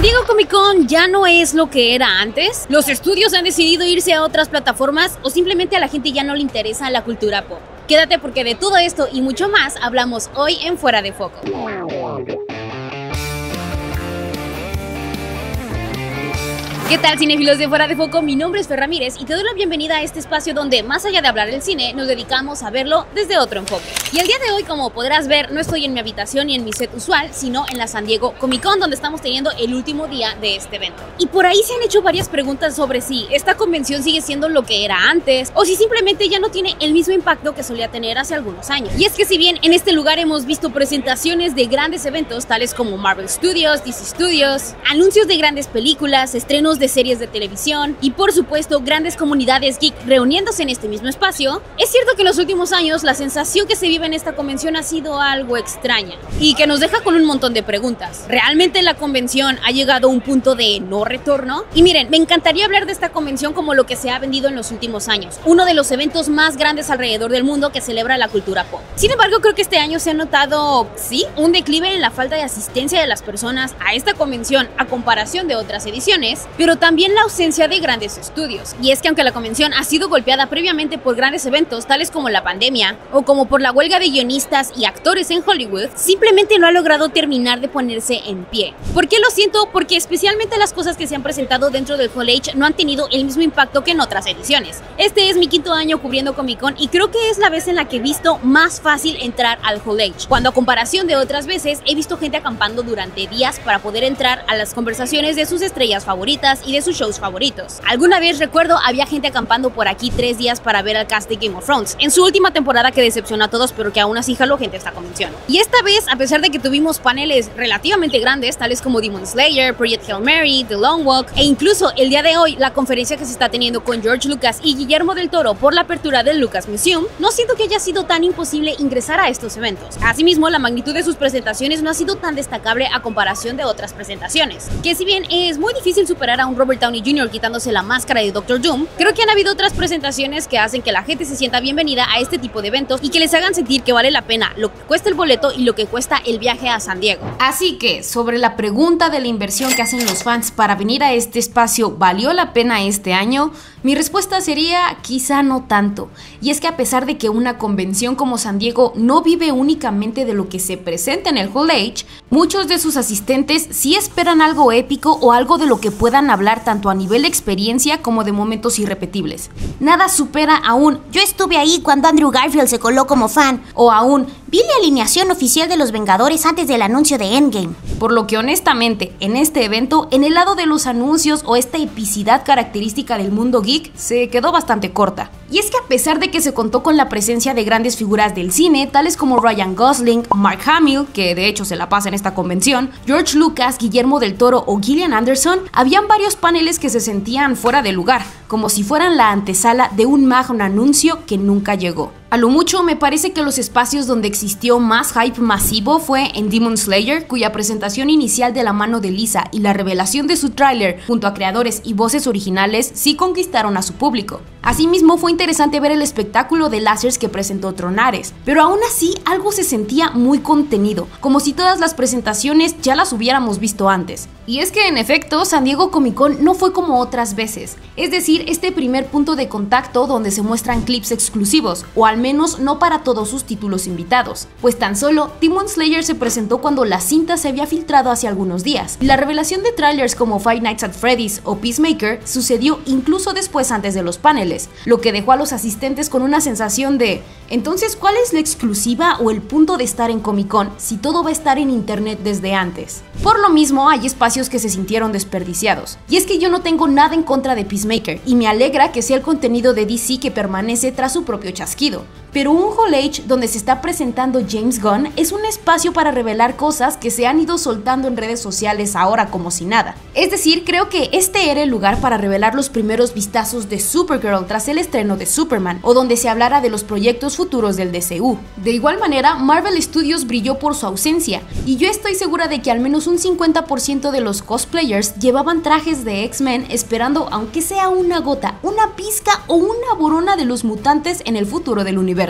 Diego Comic Con ya no es lo que era antes. ¿Los estudios han decidido irse a otras plataformas o simplemente a la gente ya no le interesa la cultura pop? Quédate porque de todo esto y mucho más hablamos hoy en Fuera de Foco. ¿Qué tal, cinéfilos de Fuera de Foco? Mi nombre es Fer Ramírez y te doy la bienvenida a este espacio donde, más allá de hablar del cine, nos dedicamos a verlo desde otro enfoque. Y el día de hoy, como podrás ver, no estoy en mi habitación ni en mi set usual, sino en la San Diego Comic Con, donde estamos teniendo el último día de este evento. Y por ahí se han hecho varias preguntas sobre si esta convención sigue siendo lo que era antes, o si simplemente ya no tiene el mismo impacto que solía tener hace algunos años. Y es que si bien en este lugar hemos visto presentaciones de grandes eventos, tales como Marvel Studios, DC Studios, anuncios de grandes películas, estrenos de series de televisión y por supuesto grandes comunidades geek reuniéndose en este mismo espacio, es cierto que en los últimos años la sensación que se vive en esta convención ha sido algo extraña y que nos deja con un montón de preguntas. ¿Realmente la convención ha llegado a un punto de no retorno? Y miren, me encantaría hablar de esta convención como lo que se ha vendido en los últimos años, uno de los eventos más grandes alrededor del mundo que celebra la cultura pop. Sin embargo, creo que este año se ha notado, sí, un declive en la falta de asistencia de las personas a esta convención a comparación de otras ediciones, pero también la ausencia de grandes estudios. Y es que aunque la convención ha sido golpeada previamente por grandes eventos tales como la pandemia o como por la huelga de guionistas y actores en Hollywood, simplemente no ha logrado terminar de ponerse en pie. ¿Por qué lo siento? Porque especialmente las cosas que se han presentado dentro del Hall H no han tenido el mismo impacto que en otras ediciones. Este es mi quinto año cubriendo Comic Con y creo que es la vez en la que he visto más fácil entrar al Hall H, cuando a comparación de otras veces he visto gente acampando durante días para poder entrar a las conversaciones de sus estrellas favoritas y de sus shows favoritos. Alguna vez recuerdo había gente acampando por aquí 3 días para ver al cast de Game of Thrones en su última temporada, que decepcionó a todos pero que aún así jaló gente a esta convención. Y esta vez, a pesar de que tuvimos paneles relativamente grandes tales como Demon Slayer, Project Hail Mary, The Long Walk e incluso el día de hoy la conferencia que se está teniendo con George Lucas y Guillermo del Toro por la apertura del Lucas Museum, no siento que haya sido tan imposible ingresar a estos eventos. Asimismo, la magnitud de sus presentaciones no ha sido tan destacable a comparación de otras presentaciones, que si bien es muy difícil superar a un Robert Downey Jr. quitándose la máscara de Doctor Doom, creo que han habido otras presentaciones que hacen que la gente se sienta bienvenida a este tipo de eventos y que les hagan sentir que vale la pena lo que cuesta el boleto y lo que cuesta el viaje a San Diego. Así que, sobre la pregunta de la inversión que hacen los fans para venir a este espacio, ¿valió la pena este año? Mi respuesta sería quizá no tanto. Y es que a pesar de que una convención como San Diego no vive únicamente de lo que se presenta en el Hall H, muchos de sus asistentes sí esperan algo épico o algo de lo que puedan hablar tanto a nivel de experiencia como de momentos irrepetibles. Nada supera a un "yo estuve ahí cuando Andrew Garfield se coló como fan" o a un "vi la alineación oficial de los Vengadores antes del anuncio de Endgame". Por lo que honestamente, en este evento, en el lado de los anuncios o esta epicidad característica del mundo geek, se quedó bastante corta. Y es que a pesar de que se contó con la presencia de grandes figuras del cine, tales como Ryan Gosling, Mark Hamill, que de hecho se la pasa en esta convención, George Lucas, Guillermo del Toro o Gillian Anderson, habían varios paneles que se sentían fuera de lugar, como si fueran la antesala de un magno anuncio que nunca llegó. A lo mucho, me parece que los espacios donde existió más hype masivo fue en Demon Slayer, cuya presentación inicial de la mano de Lisa y la revelación de su tráiler junto a creadores y voces originales sí conquistaron a su público. Asimismo, fue interesante ver el espectáculo de láseres que presentó Tronares, pero aún así algo se sentía muy contenido, como si todas las presentaciones ya las hubiéramos visto antes. Y es que en efecto, San Diego Comic Con no fue como otras veces, es decir, este primer punto de contacto donde se muestran clips exclusivos, o al menos no para todos sus títulos invitados, pues tan solo Demon Slayer se presentó cuando la cinta se había filtrado hace algunos días, y la revelación de trailers como Five Nights at Freddy's o Peacemaker sucedió incluso después antes de los paneles, lo que dejó a los asistentes con una sensación de entonces, ¿cuál es la exclusiva o el punto de estar en Comic Con si todo va a estar en internet desde antes? Por lo mismo, hay espacios que se sintieron desperdiciados, y es que yo no tengo nada en contra de Peacemaker, y me alegra que sea el contenido de DC que permanece tras su propio chasquido, pero un Hall H donde se está presentando James Gunn es un espacio para revelar cosas que se han ido soltando en redes sociales ahora como si nada. Es decir, creo que este era el lugar para revelar los primeros vistazos de Supergirl tras el estreno de Superman, o donde se hablara de los proyectos futuros del DCU. De igual manera, Marvel Studios brilló por su ausencia, y yo estoy segura de que al menos un 50% de los cosplayers llevaban trajes de X-Men esperando aunque sea una gota, una pizca o una borona de los mutantes en el futuro del universo.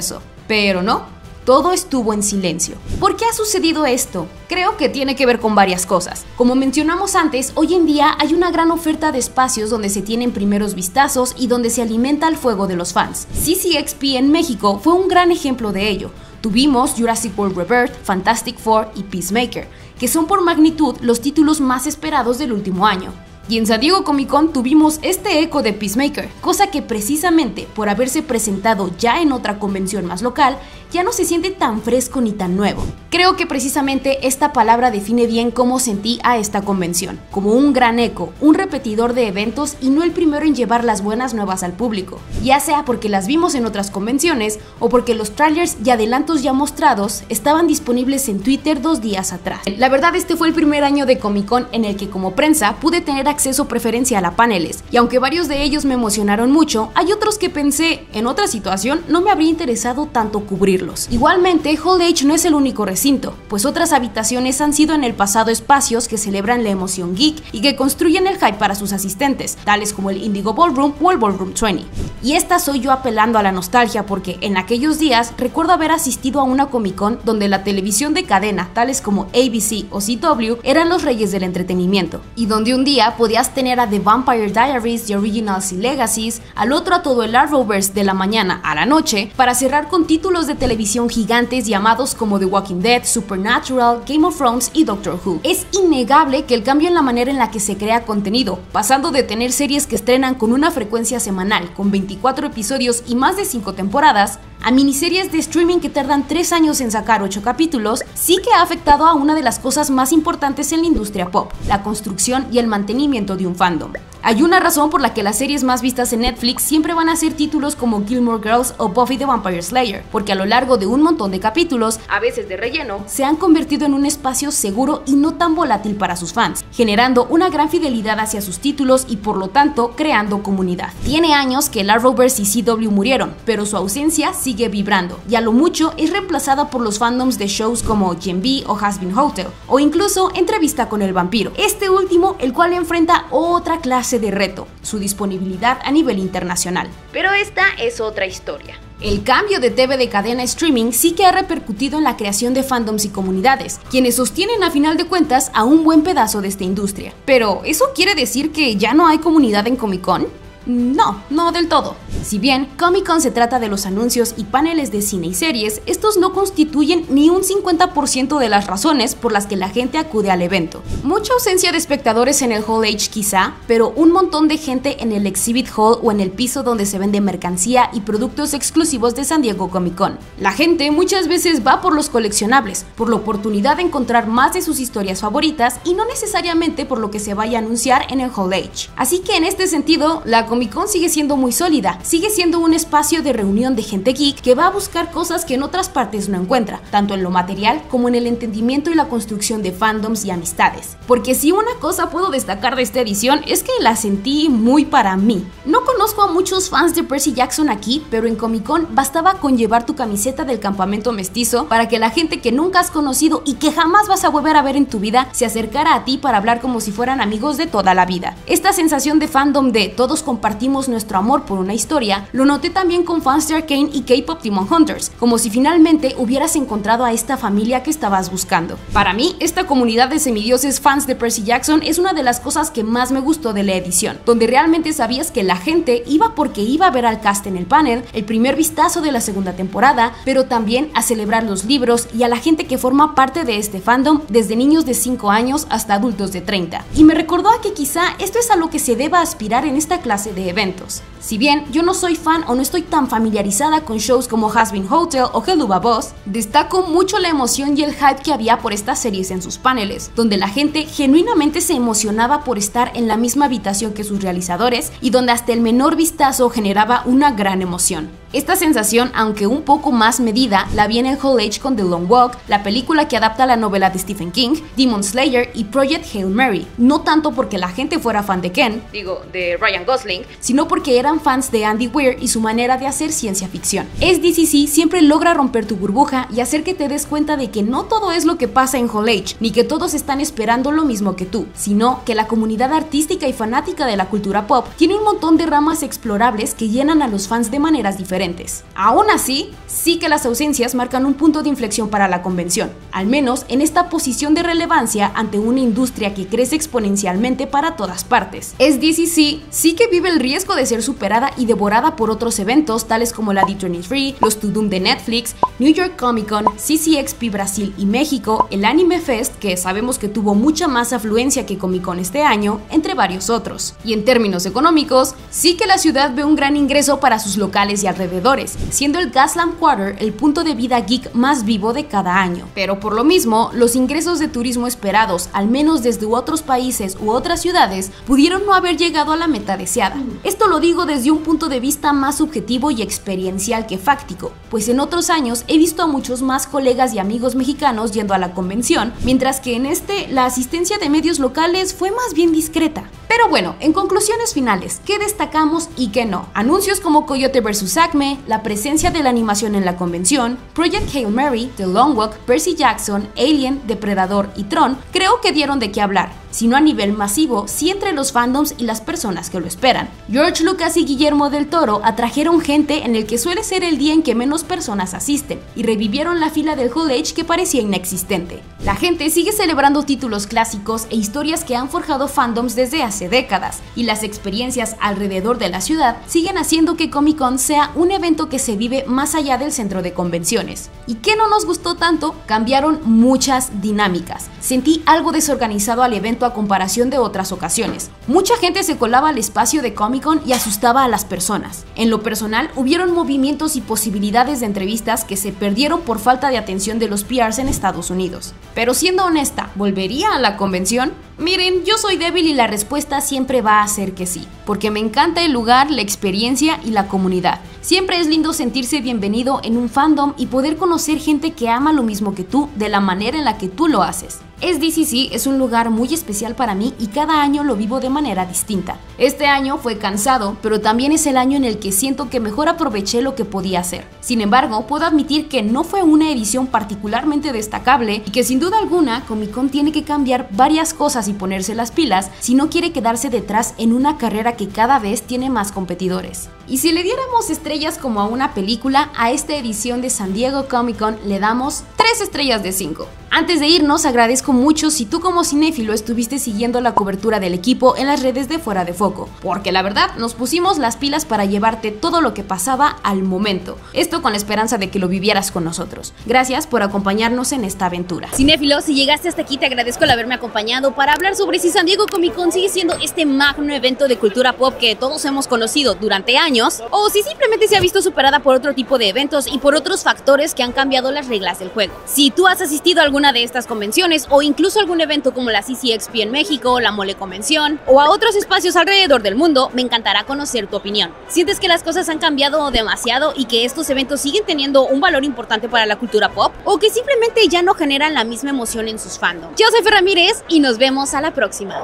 Pero no. todo estuvo en silencio. ¿Por qué ha sucedido esto? Creo que tiene que ver con varias cosas. Como mencionamos antes, hoy en día hay una gran oferta de espacios donde se tienen primeros vistazos y donde se alimenta el fuego de los fans. CCXP en México fue un gran ejemplo de ello. Tuvimos Jurassic World Rebirth, Fantastic Four y Peacemaker, que son por magnitud los títulos más esperados del último año. Y en San Diego Comic Con tuvimos este eco de Peacemaker, cosa que precisamente por haberse presentado ya en otra convención más local, ya no se siente tan fresco ni tan nuevo. Creo que precisamente esta palabra define bien cómo sentí a esta convención, como un gran eco, un repetidor de eventos y no el primero en llevar las buenas nuevas al público, ya sea porque las vimos en otras convenciones o porque los trailers y adelantos ya mostrados estaban disponibles en Twitter 2 días atrás. La verdad, este fue el primer año de Comic Con en el que como prensa pude tener acceso preferencial a paneles, y aunque varios de ellos me emocionaron mucho, hay otros que pensé, en otra situación no me habría interesado tanto cubrirlos. Igualmente, Hall H no es el único recinto, pues otras habitaciones han sido en el pasado espacios que celebran la emoción geek y que construyen el hype para sus asistentes, tales como el Indigo Ballroom o el Ballroom 20. Y esta soy yo apelando a la nostalgia porque en aquellos días recuerdo haber asistido a una Comic Con donde la televisión de cadena, tales como ABC o CW, eran los reyes del entretenimiento, y donde un día podías tener a The Vampire Diaries, The Originals y Legacies, al otro a todo el Arrowverse de la mañana a la noche, para cerrar con títulos de televisión gigantes llamados como The Walking Dead, Supernatural, Game of Thrones y Doctor Who. Es innegable que el cambio en la manera en la que se crea contenido, pasando de tener series que estrenan con una frecuencia semanal, con 24 episodios y más de 5 temporadas, a miniseries de streaming que tardan 3 años en sacar 8 capítulos, sí que ha afectado a una de las cosas más importantes en la industria pop, la construcción y el mantenimiento de un fandom. Hay una razón por la que las series más vistas en Netflix siempre van a ser títulos como Gilmore Girls o Buffy the Vampire Slayer, porque a lo largo de un montón de capítulos, a veces de relleno, se han convertido en un espacio seguro y no tan volátil para sus fans, generando una gran fidelidad hacia sus títulos y por lo tanto creando comunidad. Tiene años que el Arrowverse y CW murieron, pero su ausencia sigue vibrando, y a lo mucho es reemplazada por los fandoms de shows como Gen V o Has Been Hotel, o incluso Entrevista con el Vampiro, este último el cual enfrenta otra clase de reto, su disponibilidad a nivel internacional. Pero esta es otra historia. El cambio de TV de cadena a streaming sí que ha repercutido en la creación de fandoms y comunidades, quienes sostienen a final de cuentas a un buen pedazo de esta industria. Pero, ¿eso quiere decir que ya no hay comunidad en Comic Con? No, no del todo. Si bien Comic Con se trata de los anuncios y paneles de cine y series, estos no constituyen ni un 50% de las razones por las que la gente acude al evento. Mucha ausencia de espectadores en el Hall H quizá, pero un montón de gente en el Exhibit Hall o en el piso donde se vende mercancía y productos exclusivos de San Diego Comic Con. La gente muchas veces va por los coleccionables, por la oportunidad de encontrar más de sus historias favoritas y no necesariamente por lo que se vaya a anunciar en el Hall H. Así que en este sentido, la Comic Con sigue siendo muy sólida, sigue siendo un espacio de reunión de gente geek que va a buscar cosas que en otras partes no encuentra, tanto en lo material como en el entendimiento y la construcción de fandoms y amistades. Porque si una cosa puedo destacar de esta edición es que la sentí muy para mí. No conozco a muchos fans de Percy Jackson aquí, pero en Comic Con bastaba con llevar tu camiseta del campamento mestizo para que la gente que nunca has conocido y que jamás vas a volver a ver en tu vida se acercara a ti para hablar como si fueran amigos de toda la vida. Esta sensación de fandom de todos compartimos nuestro amor por una historia, lo noté también con fans de Arcane y K-Pop Demon Hunters, como si finalmente hubieras encontrado a esta familia que estabas buscando. Para mí, esta comunidad de semidioses fans de Percy Jackson es una de las cosas que más me gustó de la edición, donde realmente sabías que la gente iba porque iba a ver al cast en el panel, el primer vistazo de la segunda temporada, pero también a celebrar los libros y a la gente que forma parte de este fandom, desde niños de 5 años hasta adultos de 30. Y me recordó a que quizá esto es a lo que se deba aspirar en esta clase de eventos. Si bien yo no soy fan o no estoy tan familiarizada con shows como Has Been Hotel o Helluva Boss, destaco mucho la emoción y el hype que había por estas series en sus paneles, donde la gente genuinamente se emocionaba por estar en la misma habitación que sus realizadores y donde hasta el menor vistazo generaba una gran emoción. Esta sensación, aunque un poco más medida, la vi en el Hall H con The Long Walk, la película que adapta la novela de Stephen King, Demon Slayer y Project Hail Mary, no tanto porque la gente fuera fan de Ken, de Ryan Gosling, sino porque eran fans de Andy Weir y su manera de hacer ciencia ficción. SDCC siempre logra romper tu burbuja y hacer que te des cuenta de que no todo es lo que pasa en Hall H, ni que todos están esperando lo mismo que tú, sino que la comunidad artística y fanática de la cultura pop tiene un montón de ramas explorables que llenan a los fans de maneras diferentes. diferentes. Aún así, sí que las ausencias marcan un punto de inflexión para la convención, al menos en esta posición de relevancia ante una industria que crece exponencialmente para todas partes. SDCC sí que vive el riesgo de ser superada y devorada por otros eventos tales como la D23, los To Doom de Netflix, New York Comic Con, CCXP Brasil y México, el Anime Fest, que sabemos que tuvo mucha más afluencia que Comic Con este año, entre varios otros. Y en términos económicos, sí que la ciudad ve un gran ingreso para sus locales y alrededores, siendo el Gaslamp Quarter el punto de vida geek más vivo de cada año. Pero por lo mismo, los ingresos de turismo esperados, al menos desde otros países u otras ciudades, pudieron no haber llegado a la meta deseada. Esto lo digo desde un punto de vista más subjetivo y experiencial que fáctico, pues en otros años he visto a muchos más colegas y amigos mexicanos yendo a la convención, mientras que en este la asistencia de medios locales fue más bien discreta. Pero bueno, en conclusiones finales, ¿qué destacamos y qué no? Anuncios como Coyote vs Acme, la presencia de la animación en la convención, Project Hail Mary, The Long Walk, Percy Jackson, Alien, Depredador y Tron, creo que dieron de qué hablar, sino a nivel masivo, sí entre los fandoms y las personas que lo esperan. George Lucas y Guillermo del Toro atrajeron gente en el que suele ser el día en que menos personas asisten, y revivieron la fila del Hall H que parecía inexistente. La gente sigue celebrando títulos clásicos e historias que han forjado fandoms desde hace décadas, y las experiencias alrededor de la ciudad siguen haciendo que Comic Con sea un evento que se vive más allá del centro de convenciones. ¿Y qué no nos gustó tanto? Cambiaron muchas dinámicas. Sentí algo desorganizado al evento a comparación de otras ocasiones. Mucha gente se colaba al espacio de Comic Con y asustaba a las personas. En lo personal, hubieron movimientos y posibilidades de entrevistas que se perdieron por falta de atención de los PRs en Estados Unidos. Pero siendo honesta, ¿volvería a la convención? Miren, yo soy débil y la respuesta siempre va a ser que sí, porque me encanta el lugar, la experiencia y la comunidad. Siempre es lindo sentirse bienvenido en un fandom y poder conocer gente que ama lo mismo que tú de la manera en la que tú lo haces. SDCC es un lugar muy especial para mí y cada año lo vivo de manera distinta. Este año fue cansado, pero también es el año en el que siento que mejor aproveché lo que podía hacer. Sin embargo, puedo admitir que no fue una edición particularmente destacable y que sin duda alguna Comic Con tiene que cambiar varias cosas y ponerse las pilas si no quiere quedarse detrás en una carrera que cada vez tiene más competidores. Y si le diéramos estrellas como a una película, a esta edición de San Diego Comic Con le damos 3 estrellas de 5. Antes de irnos, agradezco mucho si tú como cinéfilo estuviste siguiendo la cobertura del equipo en las redes de Fuera de Foco, porque la verdad nos pusimos las pilas para llevarte todo lo que pasaba al momento, esto con la esperanza de que lo vivieras con nosotros. Gracias por acompañarnos en esta aventura. Cinéfilo, si llegaste hasta aquí te agradezco el haberme acompañado para hablar sobre si San Diego Comic Con sigue siendo este magno evento de cultura pop que todos hemos conocido durante años, o si simplemente se ha visto superada por otro tipo de eventos y por otros factores que han cambiado las reglas del juego. Si tú has asistido a alguna de estas convenciones o incluso algún evento como la CCXP en México, la Mole Convención o a otros espacios alrededor del mundo, me encantará conocer tu opinión. ¿Sientes que las cosas han cambiado demasiado y que estos eventos siguen teniendo un valor importante para la cultura pop o que simplemente ya no generan la misma emoción en sus fandoms? Yo soy Fer Ramírez y nos vemos a la próxima.